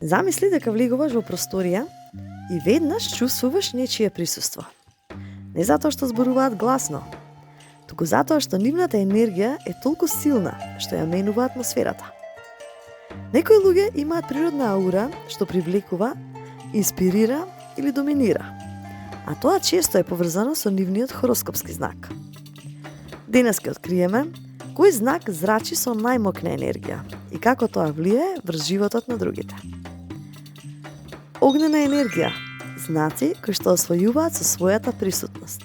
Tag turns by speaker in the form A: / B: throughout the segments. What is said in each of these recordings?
A: Замисли дека влегуваш во просторија и веднаш чувствуваш нечие присуство. Не затоа што зборуваат гласно, туку затоа што нивната енергија е толку силна што ја менува атмосферата. Некои луѓе имаат природна аура што привлекува, инспирира или доминира, а тоа често е поврзано со нивниот хороскопски знак. Денес ќе откриеме кој знак зрачи со најмокна енергија и како тоа влијае врз животот на другите. Огнена енергија, знаци кои што освојуваат со својата присутност.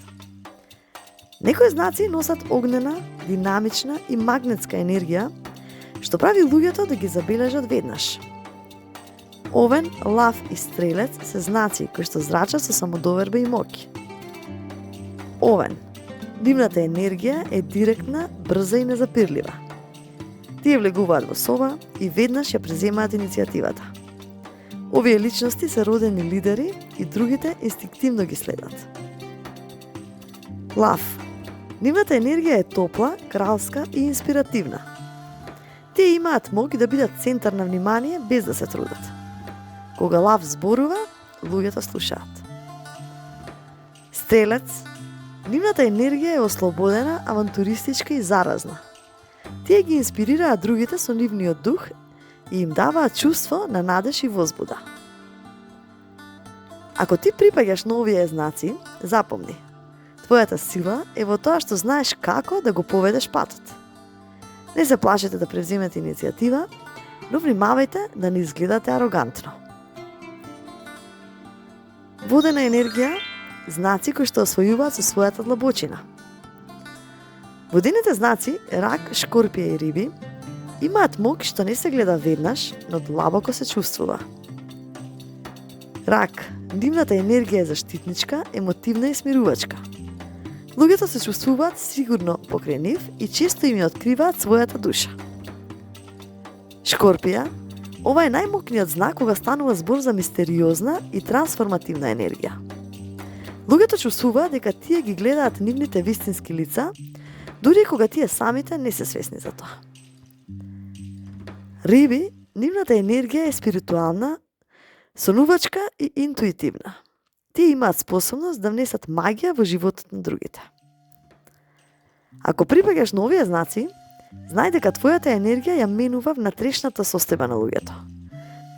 A: Некои знаци носат огнена, динамична и магнетска енергија, што прави луѓето да ги забележат веднаш. Овен, лав и стрелец се знаци кои што зрачат со самодоверба и моќ. Овен, нивната енергија е директна, брза и незапирлива. Тие влегуваат во соба и веднаш ја преземаат иницијативата. Овие личности се родени лидери и другите инстинктивно ги следат. Лав. Нивната енергија е топла, кралска и инспиративна. Тие имаат моќ да бидат центар на внимание без да се трудат. Кога лав зборува, луѓето слушаат. Стрелец. Нивната енергија е ослободена, авантуристичка и заразна. Тие ги инспирираат другите со нивниот дух и им даваат чувство на надеж и возбуда. Ако ти припаѓаш на овие знаци, запомни, твојата сила е во тоа што знаеш како да го поведеш патот. Не се плашете да превземете иницијатива, но внимавајте да не изгледате арогантно. Водена енергија, знаци кои што освојуваат со својата длабочина. Водените знаци, рак, шкорпија и риби, имаат моќ што не се гледа веднаш, но длабоко се чувствува. Рак, нивната енергија е заштитничка, емотивна и смирувачка. Луѓето се чувствуваат сигурно покрај нив и често им ја откриваат својата душа. Шкорпија, ова е најмокниот знак кога станува збор за мистериозна и трансформативна енергија. Луѓето чувствуваат дека тие ги гледаат нивните вистински лица, дури кога тие самите не се свесни за тоа. Риби, нивната енергија е спиритуална, сонувачка и интуитивна. Тие имаат способност да внесат магија во животот на другите. Ако припаѓаш на овие знаци, знај дека твојата енергија ја менува внатрешната состојба на луѓето.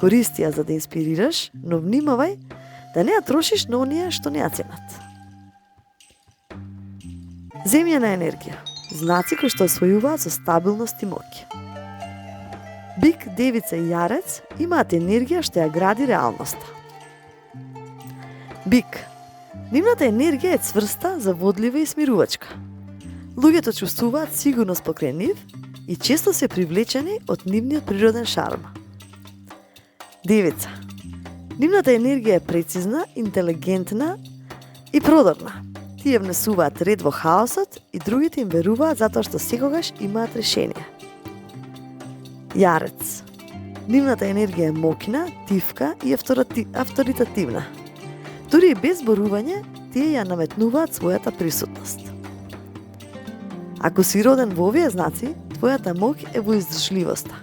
A: Користи ја за да инспирираш, но внимавај да не ја трошиш на оние што не ја ценат. Земјана енергија, знаци кои што освојуваат со стабилност и моќ. Бик, девица и јарец имаат енергија што ја гради реалноста. Бик. Нивната енергија е цврста, заводлива и смирувачка. Луѓето чувствуваат сигурност покрај нив и често се привлечени од нивниот природен шарм. Девица. Нивната енергија е прецизна, интелигентна и продорна. Тие внесуваат ред во хаосот и другите им веруваат затоа што секогаш имаат решение. Јарец. Нивната енергија е моќна, тивка и авторитативна. Дури и без зборување, тие ја наметнуваат својата присутност. Ако си роден во овие знаци, твојата моќ е во издржливоста.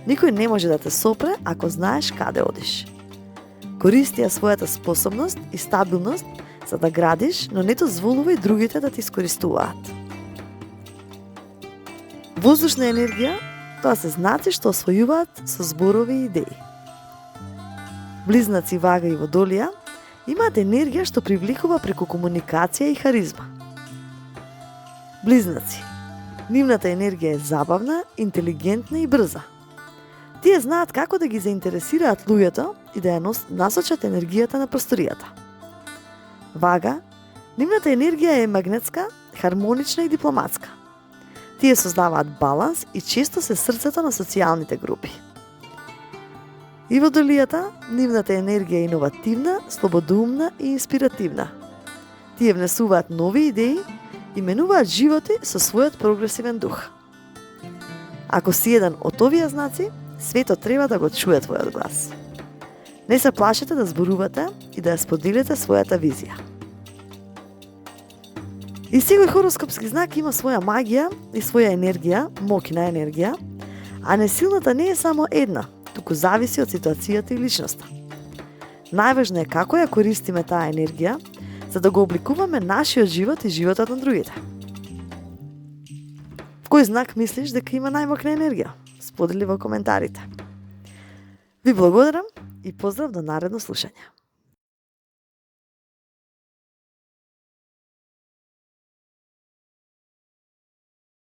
A: Никој не може да те сопре ако знаеш каде одиш. Користи ја својата способност и стабилност за да градиш, но не дозволувај другите да ти искористуваат. Воздушна енергија, тоа се знаци што освојуваат со зборови и идеи. Близнаци, Вага и Водолија имаат енергија што привлекува преку комуникација и харизма. Близнаци. Нивната енергија е забавна, интелигентна и брза. Тие знаат како да ги заинтересираат луѓето и да ја насочат енергијата на просторијата. Вага. Нивната енергија е магнетска, хармонична и дипломатска. Тие создаваат баланс и често се срцето на социјалните групи. И Водолијата, нивната енергија е иновативна, слободоумна и инспиративна. Тие внесуваат нови идеи и менуваат животи со својот прогресивен дух. Ако си еден од овие знаци, светот треба да го чуе твојот глас. Не се плашете да зборувате и да ја споделите својата визија. И секој хороскопски знак има своја магија и своја енергија, моќна енергија, а несилната не е само една, туку зависи од ситуацијата и личноста. Најважно е како ја користиме таа енергија, за да го обликуваме нашиот живот и животот на другите. Кој знак мислиш дека има најмокна енергија? Сподели во коментарите. Ви благодарам и поздрав до наредно слушање.